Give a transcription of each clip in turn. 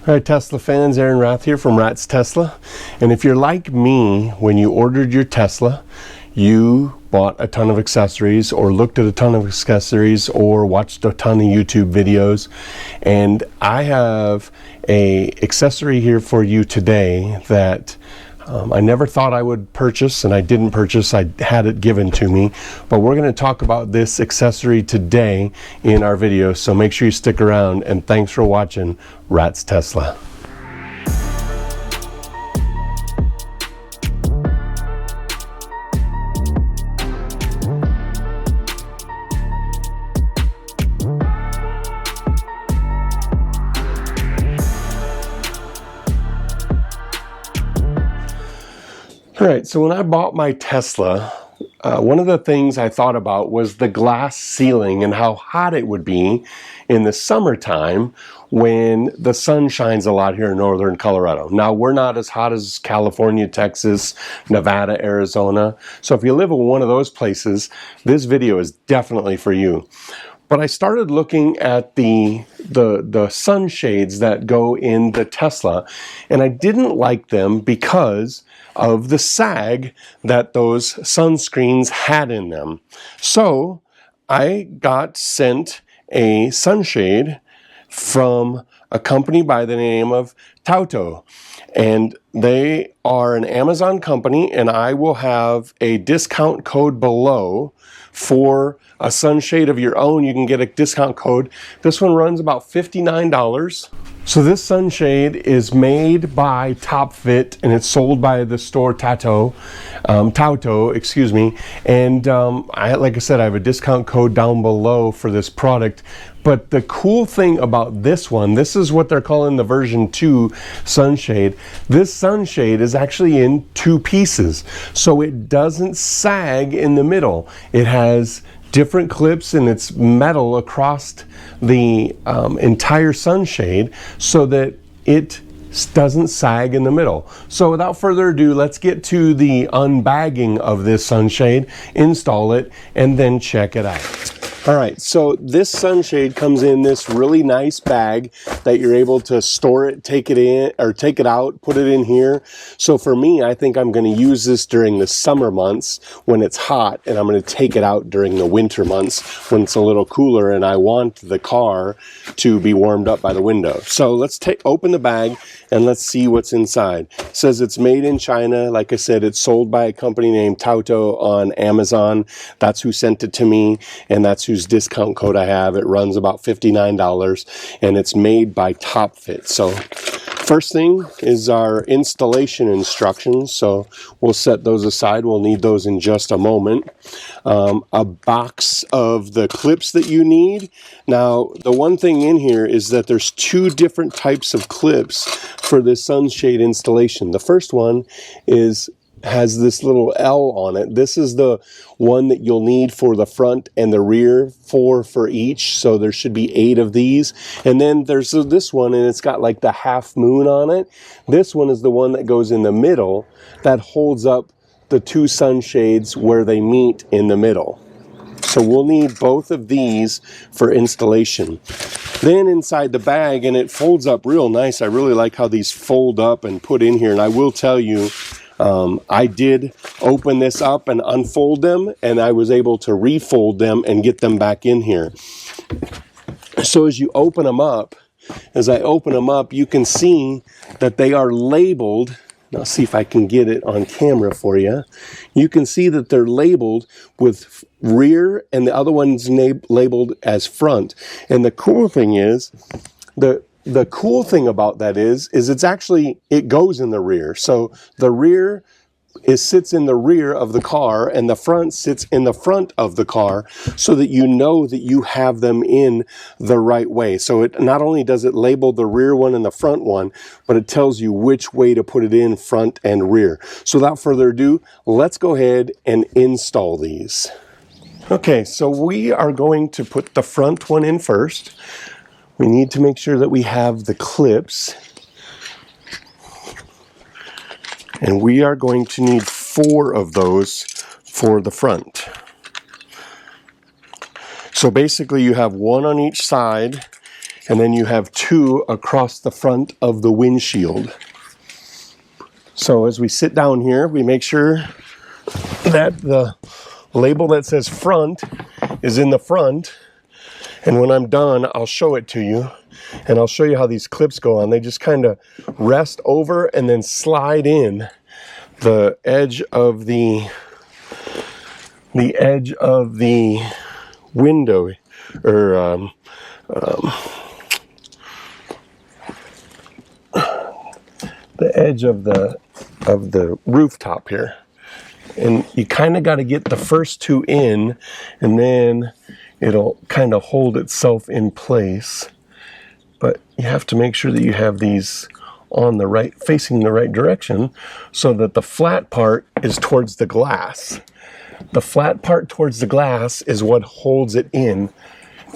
All right, Tesla fans, Aaron Rath here from Rat's Tesla. And if you're like me, when you ordered your Tesla, you bought a ton of accessories or looked at a ton of accessories or watched a ton of YouTube videos. And I have an accessory here for you today that I never thought I would purchase, and I didn't purchase. I had it given to me. But we're going to talk about this accessory today in our video, so make sure you stick around, and thanks for watching Rat's Tesla. All right, so when I bought my Tesla, one of the things I thought about was the glass ceiling and how hot it would be in the summertime when the sun shines a lot here in northern Colorado. Now, we're not as hot as California, Texas, Nevada, Arizona. So if you live in one of those places, this video is definitely for you. But I started looking at the sunshades that go in the Tesla, and I didn't like them because of the sag that those sunscreens had in them. So I got sent a sunshade from a company by the name of Tauto. And they are an Amazon company, and I will have a discount code below for a sunshade of your own. You can get a discount code. This one runs about $59. So this sunshade is made by TopFit, and it's sold by the store Tauto, excuse me. And like I said, I have a discount code down below for this product. But the cool thing about this one, this is what they're calling the version 2 sunshade. This sunshade is actually in 2 pieces, so it doesn't sag in the middle. It has different clips, and it's metal across the entire sunshade so that it doesn't sag in the middle. So without further ado, let's get to the unbagging of this sunshade, install it, and then check it out. All right, so this sunshade comes in this really nice bag that you're able to store it, take it in, or take it out, put it in here. So for me, I think I'm going to use this during the summer months when it's hot, and I'm going to take it out during the winter months when it's a little cooler and I want the car to be warmed up by the window. So let's open the bag and let's see what's inside. It says it's made in China. Like I said, it's sold by a company named Tauto on Amazon. That's who sent it to me, and that's whose discount code I have. It runs about $59, and it's made by TopFit. So first thing is our installation instructions. So we'll set those aside. We'll need those in just a moment. A box of the clips that you need. Now, the one thing in here is that there's 2 different types of clips for this sunshade installation. The first one has this little L on it. This is the one that you'll need for the front and the rear, 4 for each. So there should be 8 of these. And then there's this one, and it's got like the half moon on it. This one is the one that goes in the middle that holds up the 2 sunshades where they meet in the middle. So we'll need both of these for installation. Then inside the bag, and it folds up real nice. I really like how these fold up and put in here. And I will tell you, I did open this up and unfold them, and I was able to refold them and get them back in here. So as you open them up, you can see that they are labeled. Now see if I can get it on camera for you. You can see that they're labeled with rear, and the other one's labeled as front. And the cool thing is, the cool thing about that is it's actually, it goes in the rear. So the rear sits in the rear of the car, and the front sits in the front of the car, so that you know that you have them in the right way. So it not only does it label the rear one and the front one, but it tells you which way to put it in, front and rear. So without further ado, let's go ahead and install these. Okay, so we are going to put the front one in first. We need to make sure that we have the clips. And we are going to need 4 of those for the front. So basically you have 1 on each side, and then you have 2 across the front of the windshield. So as we sit down here, we make sure that the label that says front is in the front, and when I'm done, I'll show it to you, and I'll show you how these clips go on. They just kind of rest over and then slide in the edge of the window, or the edge of the rooftop here. And you kind of got to get the first 2 in, and then it'll kind of hold itself in place. But you have to make sure that you have these on the right, facing the right direction, so that the flat part is towards the glass. The flat part towards the glass is what holds it in,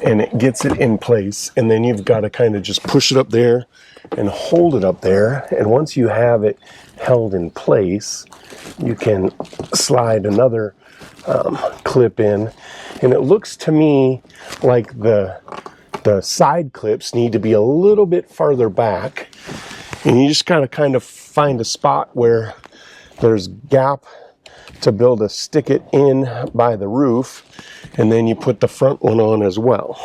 and it gets it in place. And then you've got to kind of just push it up there and hold it up there. And once you have it held in place, you can slide another clip in. And it looks to me like the side clips need to be a little bit farther back. And you just gotta kind of find a spot where there's gap to be able to stick it in by the roof, and then you put the front one on as well.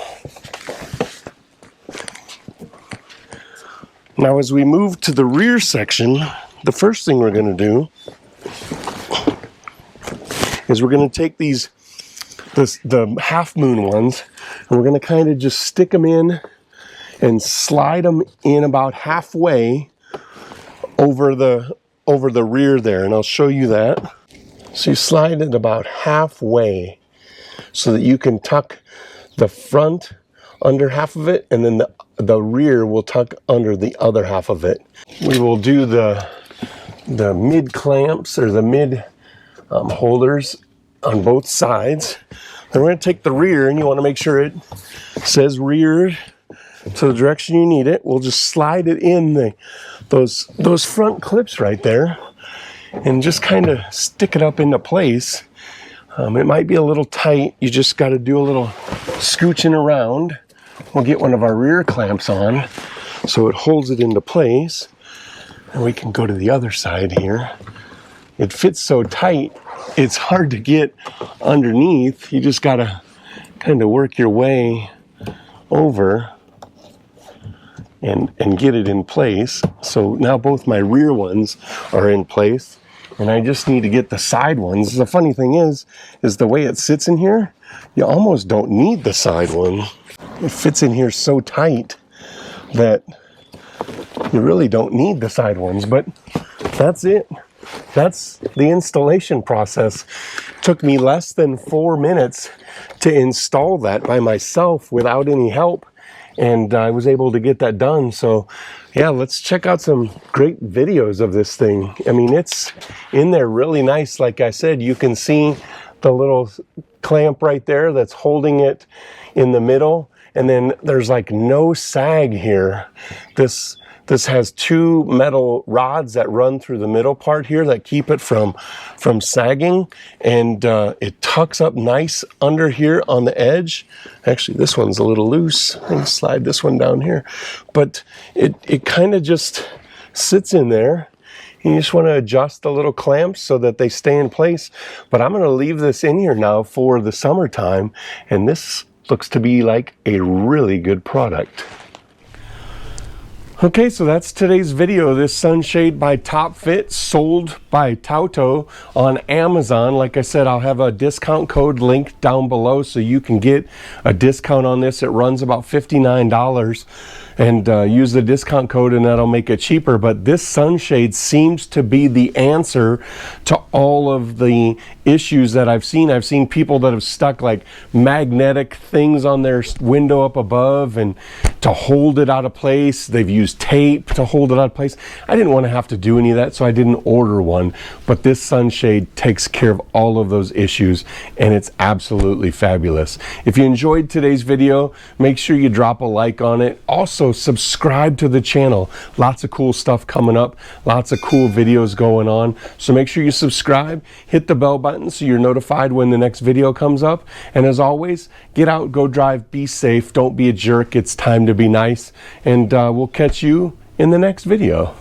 Now as we move to the rear section, the first thing we're going to do is we're going to take the half moon ones, and we're going to kind of just stick them in and slide them in about halfway over the rear there, and I'll show you that. So you slide it about halfway so that you can tuck the front under half of it, and then the rear will tuck under the other half of it. We will do the mid clamps, or the mid holders on both sides. Then we're going to take the rear, and you want to make sure it says rear to the direction you need it. We'll just slide it in those front clips right there, and just kind of stick it up into place. It might be a little tight. You just got to do a little scooching around. We'll get one of our rear clamps on so it holds it into place. And we can go to the other side here. It fits so tight, it's hard to get underneath. You just got to kind of work your way over and get it in place. So now both my rear ones are in place, and I just need to get the side ones. The funny thing is the way it sits in here, you almost don't need the side one. It fits in here so tight that you really don't need the side ones, but that's it. That's the installation process. It took me less than 4 minutes to install that by myself without any help, and I was able to get that done. So yeah, let's check out some great videos of this thing. I mean, it's in there really nice. Like I said, you can see the little clamp right there that's holding it in the middle, and then there's like no sag here. This has 2 metal rods that run through the middle part here that keep it from sagging, and it tucks up nice under here on the edge. Actually, this one's a little loose. I can slide this one down here, but it kind of just sits in there. You just want to adjust the little clamps so that they stay in place. But I'm going to leave this in here now for the summertime, and this looks to be like a really good product. Okay, so that's today's video. This sunshade by TopFit, sold by Tauto on Amazon. Like I said, I'll have a discount code linked down below so you can get a discount on this. It runs about $59, and use the discount code and that'll make it cheaper. But this sunshade seems to be the answer to all of the issues that I've seen. I've seen people that have stuck like magnetic things on their window up above, and to hold it out of place, they've used tape to hold it out of place. I didn't want to have to do any of that, so I didn't order one. But this sunshade takes care of all of those issues, and it's absolutely fabulous. If you enjoyed today's video, make sure you drop a like on it. Also, Also, subscribe to the channel. Lots of cool stuff coming up, lots of cool videos going on. So make sure you subscribe, hit the bell button so you're notified when the next video comes up. And as always, get out, go drive, be safe, don't be a jerk. It's time to be nice. And we'll catch you in the next video.